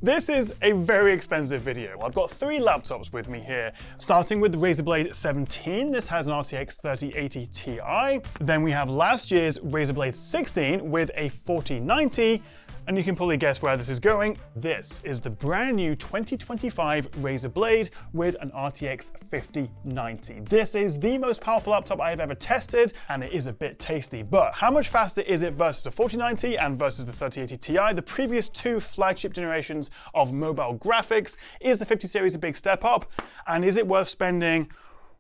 This is a very expensive video. I've got three laptops with me here, starting with the Razer Blade 17. This has an RTX 3080 Ti. Then we have last year's Razer Blade 16 with a 4090. And you can probably guess where this is going. This is the brand new 2025 Razer Blade with an RTX 5090. This is the most powerful laptop I have ever tested, and it is a bit tasty. But how much faster is it versus the 4090 and versus the 3080 Ti, the previous two flagship generations of mobile graphics? Is the 50 series a big step up? And is it worth spending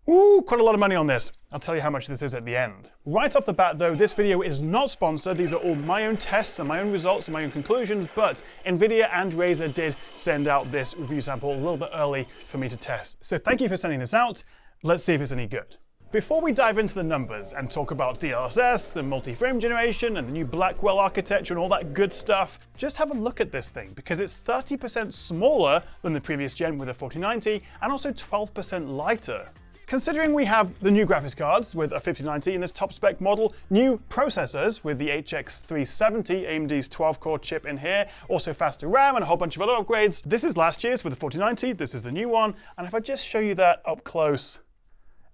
quite a lot of money on this? I'll tell you how much this is at the end. Right off the bat though, this video is not sponsored. These are all my own tests and my own results and my own conclusions, but Nvidia and Razer did send out this review sample a little bit early for me to test. So thank you for sending this out. Let's see if it's any good. Before we dive into the numbers and talk about DLSS and multi-frame generation and the new Blackwell architecture and all that good stuff, just have a look at this thing because it's 30% smaller than the previous gen with a 4090 and also 12% lighter. Considering we have the new graphics cards with a 5090 in this top spec model, new processors with the HX 370, AMD's 12-core chip in here, also faster RAM and a whole bunch of other upgrades. This is last year's with the 4090, this is the new one, and if I just show you that up close,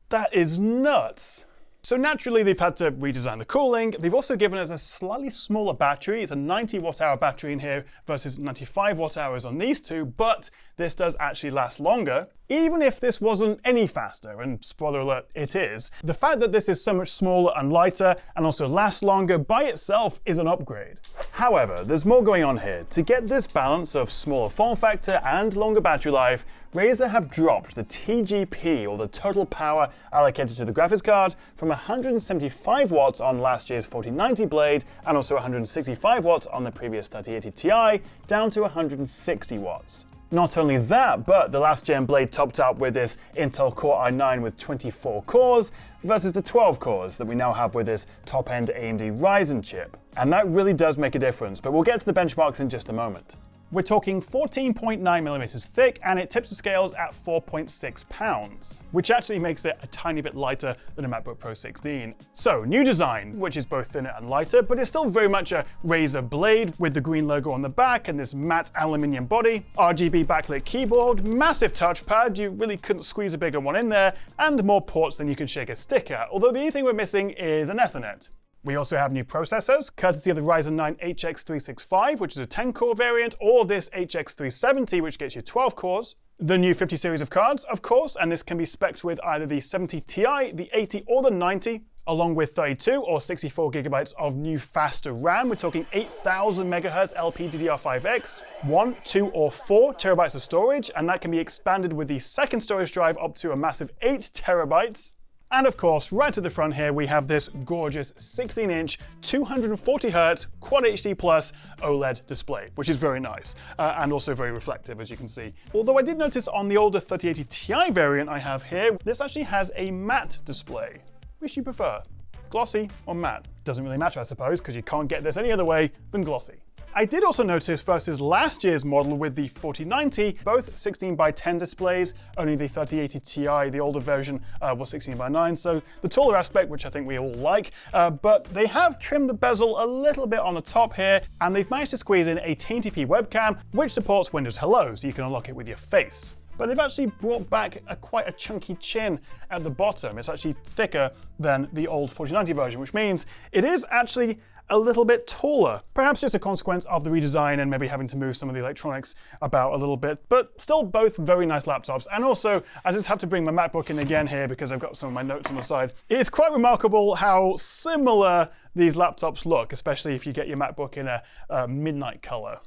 that is nuts. So naturally, they've had to redesign the cooling. They've also given us a slightly smaller battery. It's a 90 watt-hour battery in here versus 95 watt-hours on these two, but this does actually last longer. Even if this wasn't any faster, and spoiler alert, it is, the fact that this is so much smaller and lighter and also lasts longer by itself is an upgrade. However, there's more going on here. To get this balance of smaller form factor and longer battery life, Razer have dropped the TGP, or the total power allocated to the graphics card, from 175 watts on last year's 4090 Blade and also 165 watts on the previous 3080 Ti, down to 160 watts. Not only that, but the last gen Blade topped out with this Intel Core i9 with 24 cores versus the 12 cores that we now have with this top-end AMD Ryzen chip. And that really does make a difference, but we'll get to the benchmarks in just a moment. We're talking 14.9mm thick, and it tips the scales at 4.6 pounds, which actually makes it a tiny bit lighter than a MacBook Pro 16. So, new design, which is both thinner and lighter, but it's still very much a Razer Blade with the green logo on the back and this matte aluminium body, RGB backlit keyboard, massive touchpad, you really couldn't squeeze a bigger one in there, and more ports than you can shake a stick at, although the only thing we're missing is an Ethernet. We also have new processors, courtesy of the Ryzen 9 HX 365, which is a 10-core variant, or this HX 370, which gets you 12 cores. The new 50 series of cards, of course, and this can be spec'd with either the 70 Ti, the 80, or the 90, along with 32 or 64 gigabytes of new faster RAM. We're talking 8000 megahertz LPDDR5X, 1, 2, or 4 terabytes of storage, and that can be expanded with the second storage drive up to a massive 8 terabytes. And of course, right at the front here, we have this gorgeous 16-inch, 240Hz Quad HD Plus OLED display, which is very nice, and also very reflective, as you can see. Although I did notice on the older 3080 Ti variant I have here, this actually has a matte display. Which you prefer, glossy or matte? Doesn't really matter, I suppose, because you can't get this any other way than glossy. I did also notice versus last year's model with the 4090, both 16:10 displays, only the 3080 Ti, the older version, was 16:9, so the taller aspect, which I think we all like, but they have trimmed the bezel a little bit on the top here, and they've managed to squeeze in a 1080p webcam, which supports Windows Hello, so you can unlock it with your face. But they've actually brought back quite a chunky chin at the bottom. It's actually thicker than the old 4090 version, which means it is actually a little bit taller. Perhaps just a consequence of the redesign and maybe having to move some of the electronics about a little bit, but still both very nice laptops. And also, I just have to bring my MacBook in again here because I've got some of my notes on the side. It's quite remarkable how similar these laptops look, especially if you get your MacBook in a midnight color.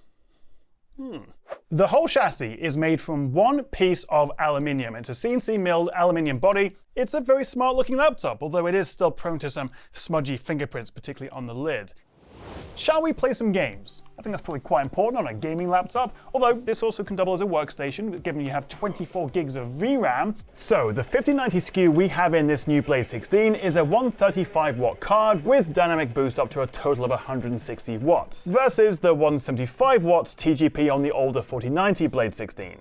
The whole chassis is made from one piece of aluminium. It's a CNC milled aluminium body. It's a very smart looking laptop, although it is still prone to some smudgy fingerprints, particularly on the lid. Shall we play some games? I think that's probably quite important on a gaming laptop, although this also can double as a workstation, given you have 24 gigs of VRAM. So the 5090 SKU we have in this new Blade 16 is a 135 watt card with dynamic boost up to a total of 160 watts, versus the 175 watts TGP on the older 4090 Blade 16.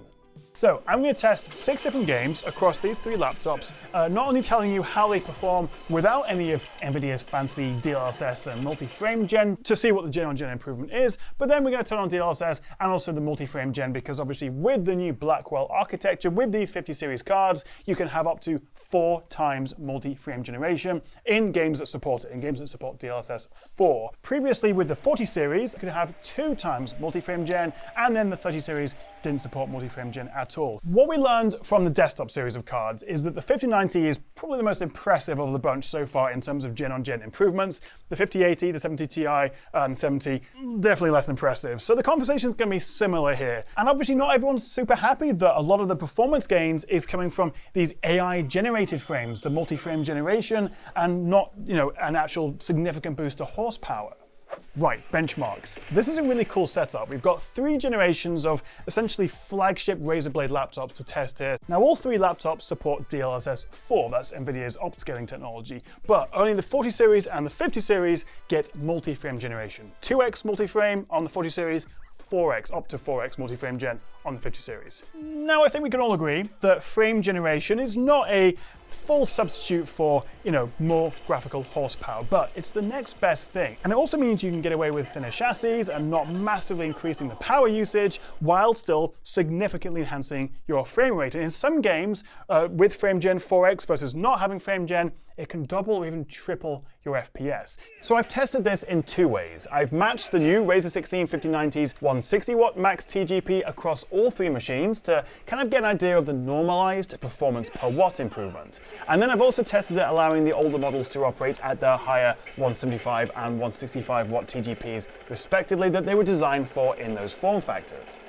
So I'm going to test 6 different games across these 3 laptops, not only telling you how they perform without any of NVIDIA's fancy DLSS and multi-frame gen to see what the gen-on-gen improvement is, but then we're going to turn on DLSS and also the multi-frame gen, because obviously with the new Blackwell architecture, with these 50 series cards, you can have up to 4 times multi-frame generation in games that support it, in games that support DLSS 4. Previously with the 40 series, you could have 2 times multi-frame gen, and then the 30 series didn't support multi-frame gen at all. What we learned from the desktop series of cards is that the 5090 is probably the most impressive of the bunch so far in terms of gen-on-gen improvements. The 5080, the 70 Ti, and the 70, definitely less impressive. So the conversation's going to be similar here. And obviously not everyone's super happy that a lot of the performance gains is coming from these AI-generated frames, the multi-frame generation, and not, an actual significant boost to horsepower. Right, benchmarks. This is a really cool setup. We've got 3 generations of essentially flagship Razer Blade laptops to test here. Now, all 3 laptops support DLSS 4, that's NVIDIA's upscaling technology, but only the 40 series and the 50 series get multi-frame generation. 2x multi-frame on the 40 series, 4x, up to 4x multi-frame gen on the 50 series. Now, I think we can all agree that frame generation is not a full substitute for, more graphical horsepower, but it's the next best thing. And it also means you can get away with thinner chassis and not massively increasing the power usage while still significantly enhancing your frame rate. And in some games, with frame gen 4x versus not having frame gen, it can double or even triple your FPS. So I've tested this in 2 ways. I've matched the new Razer 16 5090's 160 watt max TGP across all 3 machines to kind of get an idea of the normalized performance per watt improvement. And then I've also tested it allowing the older models to operate at the higher 175 and 165 watt TGPs respectively that they were designed for in those form factors.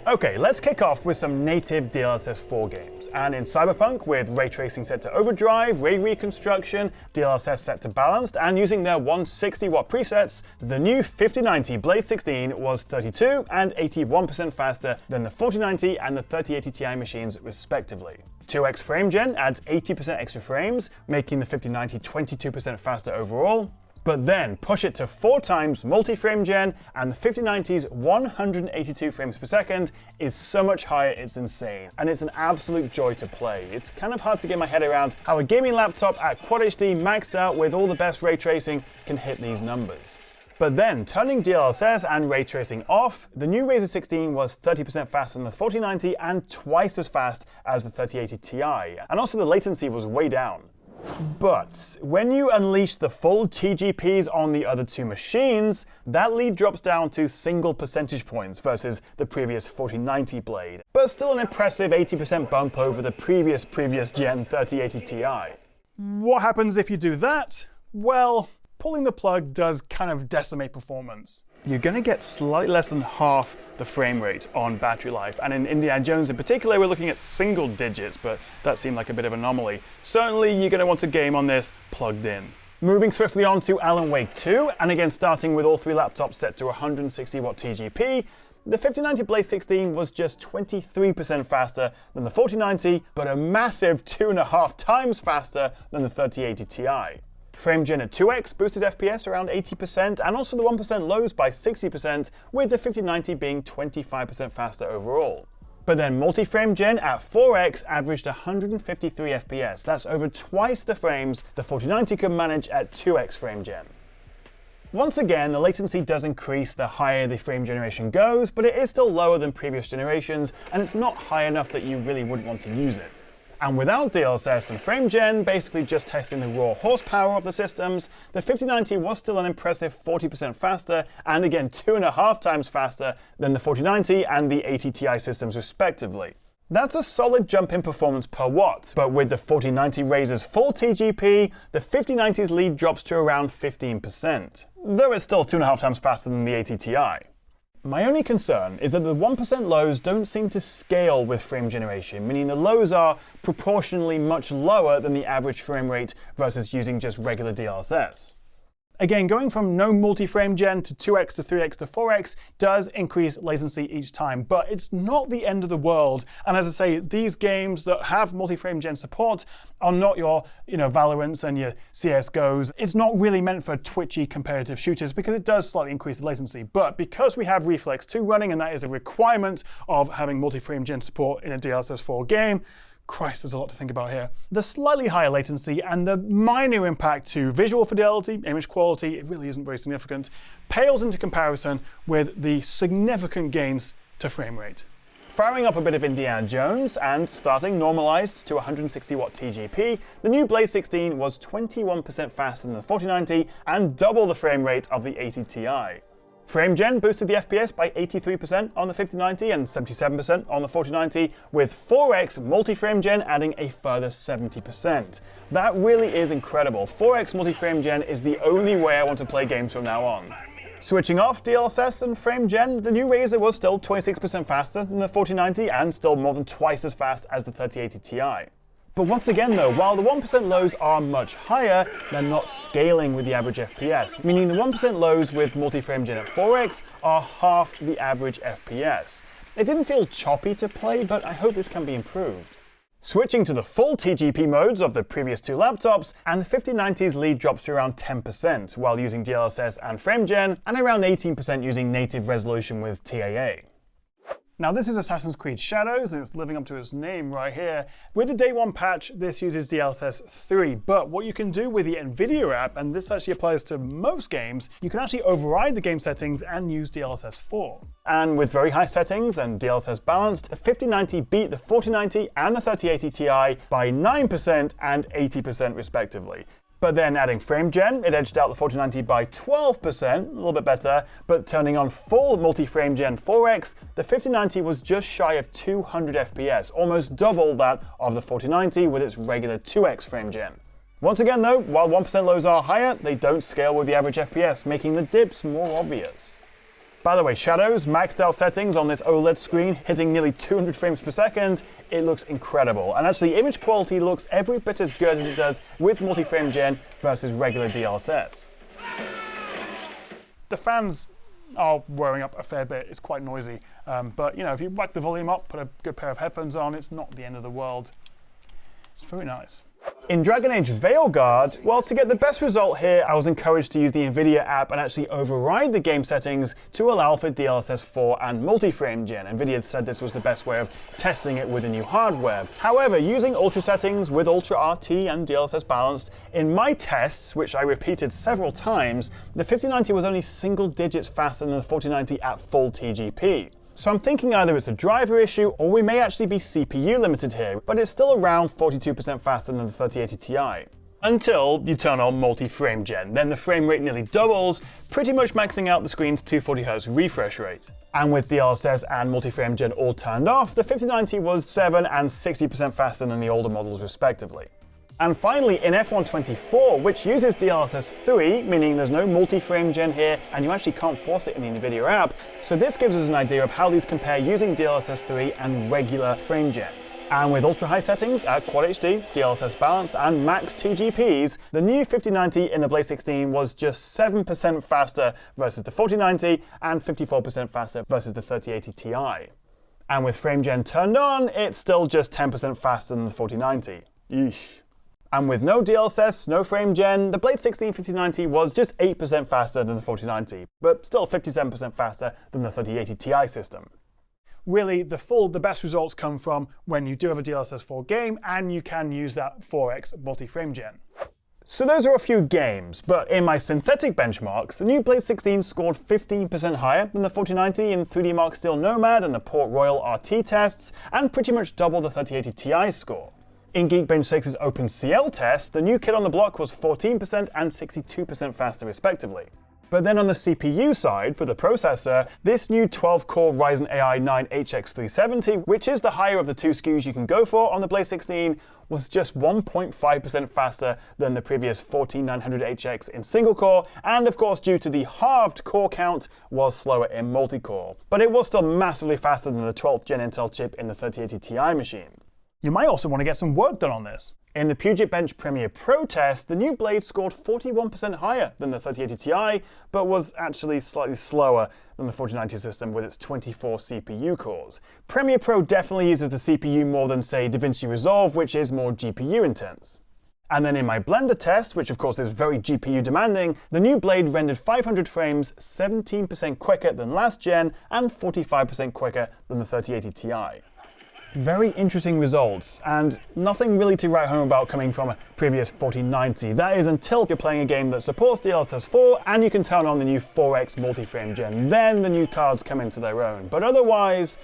Okay, let's kick off with some native DLSS 4 games. And in Cyberpunk, with ray tracing set to overdrive, ray reconstruction, DLSS set to balanced, and using their 160 watt presets, the new 5090 Blade 16 was 32 and 81% faster than the 4090 and the 3080 Ti machines respectively. 2x frame gen adds 80% extra frames, making the 5090 22% faster overall. But then push it to 4 times multi-frame gen, and the 5090's 182 frames per second is so much higher it's insane. And it's an absolute joy to play. It's kind of hard to get my head around how a gaming laptop at Quad HD maxed out with all the best ray tracing can hit these numbers. But then, turning DLSS and ray tracing off, the new Razer 16 was 30% faster than the 4090 and twice as fast as the 3080 Ti. And also the latency was way down. But when you unleash the full TGPs on the other 2 machines, that lead drops down to single percentage points versus the previous 4090 Blade, but still an impressive 80% bump over the previous gen 3080 Ti. What happens if you do that? Well, pulling the plug does kind of decimate performance. You're going to get slightly less than half the frame rate on battery life. And in Indiana Jones in particular, we're looking at single digits, but that seemed like a bit of an anomaly. Certainly, you're going to want a game on this plugged in. Moving swiftly on to Alan Wake 2, and again starting with all 3 laptops set to 160 watt TGP, the 5090 Blade 16 was just 23% faster than the 4090, but a massive 2.5 times faster than the 3080 Ti. Frame gen at 2x boosted FPS around 80%, and also the 1% lows by 60%, with the 5090 being 25% faster overall. But then multi-frame gen at 4x averaged 153 FPS. That's over twice the frames the 4090 could manage at 2x frame gen. Once again, the latency does increase the higher the frame generation goes, but it is still lower than previous generations, and it's not high enough that you really wouldn't want to use it. And without DLSS and frame gen, basically just testing the raw horsepower of the systems, the 5090 was still an impressive 40% faster, and again 2.5 times faster than the 4090 and the 80 Ti systems respectively. That's a solid jump in performance per watt, but with the 4090 Razer's full TGP, the 5090's lead drops to around 15%, though it's still 2.5 times faster than the 80 Ti. My only concern is that the 1% lows don't seem to scale with frame generation, meaning the lows are proportionally much lower than the average frame rate versus using just regular DLSS. Again, going from no multi-frame gen to 2x to 3x to 4x does increase latency each time, but it's not the end of the world. And as I say, these games that have multi-frame gen support are not your Valorants and your CSGOs. It's not really meant for twitchy competitive shooters because it does slightly increase the latency. But because we have Reflex 2 running, and that is a requirement of having multi-frame gen support in a DLSS 4 game, Christ, there's a lot to think about here. The slightly higher latency and the minor impact to visual fidelity, image quality, it really isn't very significant, pales into comparison with the significant gains to frame rate. Firing up a bit of Indiana Jones and starting normalized to 160 watt TGP, the new Blade 16 was 21% faster than the 4090 and double the frame rate of the 80 Ti. Frame gen boosted the FPS by 83% on the 5090 and 77% on the 4090, with 4x multi-frame gen adding a further 70%. That really is incredible. 4x multi-frame gen is the only way I want to play games from now on. Switching off DLSS and frame gen, the new Razer was still 26% faster than the 4090 and still more than twice as fast as the 3080 Ti. But once again though, while the 1% lows are much higher, they're not scaling with the average FPS, meaning the 1% lows with multi-frame gen at 4x are half the average FPS. It didn't feel choppy to play, but I hope this can be improved. Switching to the full TGP modes of the previous two laptops, and the 5090's lead drops to around 10% while using DLSS and frame gen, and around 18% using native resolution with TAA. Now this is Assassin's Creed Shadows, and it's living up to its name right here. With the day one patch, this uses DLSS 3, but what you can do with the NVIDIA app, and this actually applies to most games, you can actually override the game settings and use DLSS 4. And with very high settings and DLSS balanced, the 5090 beat the 4090 and the 3080 Ti by 9% and 80% respectively. But then adding frame gen, it edged out the 4090 by 12%, a little bit better, but turning on full multi-frame gen 4x, the 5090 was just shy of 200 FPS, almost double that of the 4090 with its regular 2x frame gen. Once again though, while 1% lows are higher, they don't scale with the average FPS, making the dips more obvious. By the way, Shadows, maxed out settings on this OLED screen, hitting nearly 200 frames per second, it looks incredible. And actually, image quality looks every bit as good as it does with multi-frame gen versus regular DLSS. The fans are whirring up a fair bit, it's quite noisy. But if you whack the volume up, put a good pair of headphones on, it's not the end of the world. It's very nice. In Dragon Age Veilguard, well, to get the best result here, I was encouraged to use the NVIDIA app and actually override the game settings to allow for DLSS 4 and multi-frame gen. NVIDIA said this was the best way of testing it with the new hardware. However, using Ultra settings with Ultra RT and DLSS balanced, in my tests, which I repeated several times, the 5090 was only single digits faster than the 4090 at full TGP. So I'm thinking either it's a driver issue or we may actually be CPU limited here, but it's still around 42% faster than the 3080 Ti. Until you turn on multi-frame gen, then the frame rate nearly doubles, pretty much maxing out the screen's 240Hz refresh rate. And with DLSS and multi-frame gen all turned off, the 5090 was 7 and 60% faster than the older models respectively. And finally, in F124, which uses DLSS 3, meaning there's no multi-frame gen here, and you actually can't force it in the NVIDIA app, so this gives us an idea of how these compare using DLSS 3 and regular frame gen. And with ultra-high settings at Quad HD, DLSS balance, and max TGPs, the new 5090 in the Blade 16 was just 7% faster versus the 4090, and 54% faster versus the 3080 Ti. And with frame gen turned on, it's still just 10% faster than the 4090. Eesh. And with no DLSS, no frame gen, the Blade 16 5090 was just 8% faster than the 4090, but still 57% faster than the 3080 Ti system. Really, the best results come from when you do have a DLSS 4 game and you can use that 4x multi-frame gen. So those are a few games, but in my synthetic benchmarks, the new Blade 16 scored 15% higher than the 4090 in 3D Mark Steel Nomad and the Port Royal RT tests, and pretty much double the 3080 Ti score. In Geekbench 6's OpenCL test, the new kid on the block was 14% and 62% faster respectively. But then on the CPU side, for the processor, this new 12-core Ryzen AI 9 HX370, which is the higher of the two SKUs you can go for on the Blade 16, was just 1.5% faster than the previous 14900HX in single-core, and of course due to the halved core count, was slower in multi-core. But it was still massively faster than the 12th gen Intel chip in the 3080 Ti machine. You might also want to get some work done on this. In the PugetBench Premiere Pro test, the new Blade scored 41% higher than the 3080 Ti, but was actually slightly slower than the 4090 system with its 24 CPU cores. Premiere Pro definitely uses the CPU more than, say, DaVinci Resolve, which is more GPU intense. And then in my Blender test, which of course is very GPU demanding, the new Blade rendered 500 frames 17% quicker than last gen and 45% quicker than the 3080 Ti. Very interesting results, and nothing really to write home about coming from a previous 4090. That is until you're playing a game that supports DLSS 4 and you can turn on the new 4X multi-frame gen. Then the new cards come into their own. But otherwise,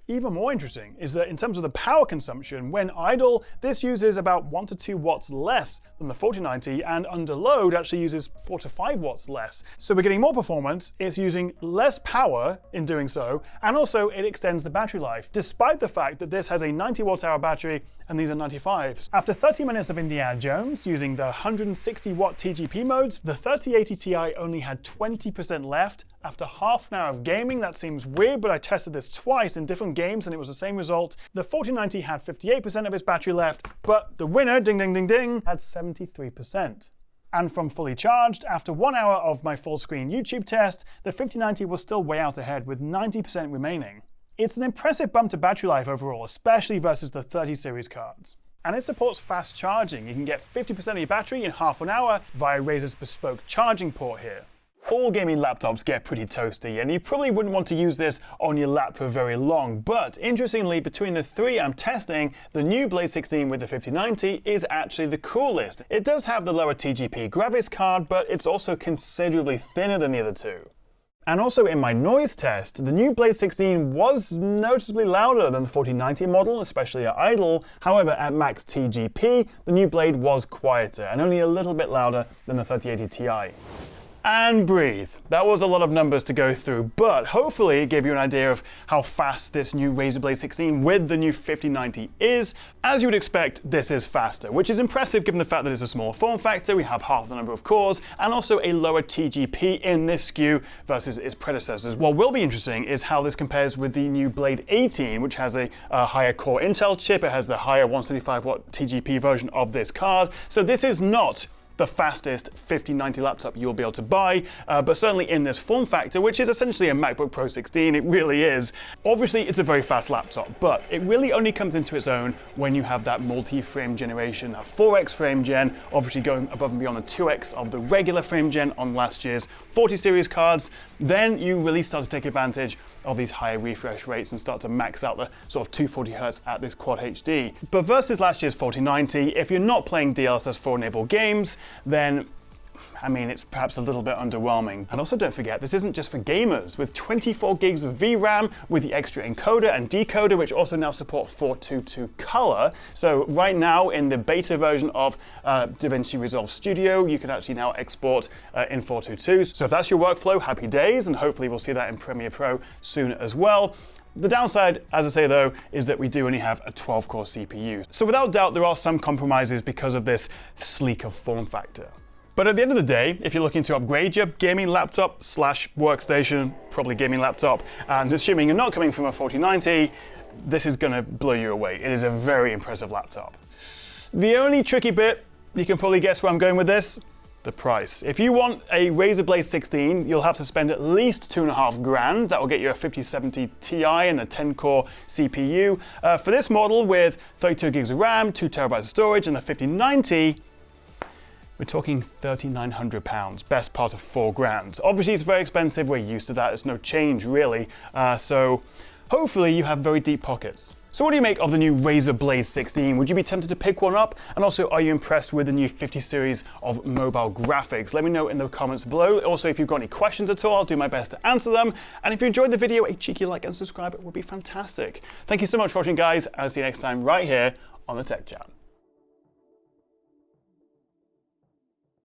even more interesting is that in terms of the power consumption, when idle, this uses about 1 to 2 watts less than the 4090, and under load actually uses 4 to 5 watts less. So we're getting more performance, it's using less power in doing so, and also it extends the battery life, despite the fact that this has a 90 watt-hour battery and these are 95s. After 30 minutes of Indiana Jones using the 160 watt TGP modes, the 3080 Ti only had 20% left. After half an hour of gaming, that seems weird, but I tested this twice in different games and it was the same result. The 4090 had 58% of its battery left, but the winner, ding ding ding ding, had 73%. And from fully charged, after 1 hour of my full screen YouTube test, the 5090 was still way out ahead with 90% remaining. It's an impressive bump to battery life overall, especially versus the 30 series cards. And it supports fast charging. You can get 50% of your battery in half an hour via Razer's bespoke charging port here. All gaming laptops get pretty toasty, and you probably wouldn't want to use this on your lap for very long, but interestingly, between the three I'm testing, the new Blade 16 with the 5090 is actually the coolest. It does have the lower TGP graphics card, but it's also considerably thinner than the other two. And also in my noise test, the new Blade 16 was noticeably louder than the 4090 model, especially at idle. However, at max TGP, the new Blade was quieter and only a little bit louder than the 3080 Ti. And breathe. That was a lot of numbers to go through, but hopefully it gave you an idea of how fast this new Razer Blade 16 with the new 5090 is. As you would expect, this is faster, which is impressive given the fact that it's a smaller form factor, we have half the number of cores, and also a lower TGP in this SKU versus its predecessors. What will be interesting is how this compares with the new Blade 18, which has a higher core Intel chip. It has the higher 175 watt TGP version of this card. So this is not the fastest 5090 laptop you'll be able to buy, but certainly in this form factor, which is essentially a MacBook Pro 16, it really is. Obviously, it's a very fast laptop, but it really only comes into its own when you have that multi-frame generation, a 4X frame gen, obviously going above and beyond the 2X of the regular frame gen on last year's 40 series cards. Then you really start to take advantage of these higher refresh rates and start to max out the sort of 240 Hz at this Quad HD. But versus last year's 4090, if you're not playing DLSS 4 enabled games, then I mean, it's perhaps a little bit underwhelming. And also don't forget, this isn't just for gamers. With 24 gigs of VRAM, with the extra encoder and decoder, which also now support 422 color. So right now, in the beta version of DaVinci Resolve Studio, you can actually now export in 422. So if that's your workflow, happy days, and hopefully we'll see that in Premiere Pro soon as well. The downside, as I say though, is that we do only have a 12-core CPU. So without doubt, there are some compromises because of this sleeker form factor. But at the end of the day, if you're looking to upgrade your gaming laptop / workstation, probably gaming laptop, and assuming you're not coming from a 4090, this is going to blow you away. It is a very impressive laptop. The only tricky bit, you can probably guess where I'm going with this, the price. If you want a Razer Blade 16, you'll have to spend at least $2.5 grand. That will get you a 5070 Ti and a 10-core CPU. For this model with 32 gigs of RAM, 2 terabytes of storage, and the 5090, we're talking £3,900, best part of $4 grand. Obviously, it's very expensive. We're used to that. It's no change, really. So hopefully you have very deep pockets. So what do you make of the new Razer Blade 16? Would you be tempted to pick one up? And also, are you impressed with the new 50 series of mobile graphics? Let me know in the comments below. Also, if you've got any questions at all, I'll do my best to answer them. And if you enjoyed the video, a cheeky like and subscribe would be fantastic. Thank you so much for watching, guys. I'll see you next time right here on the Tech Chat.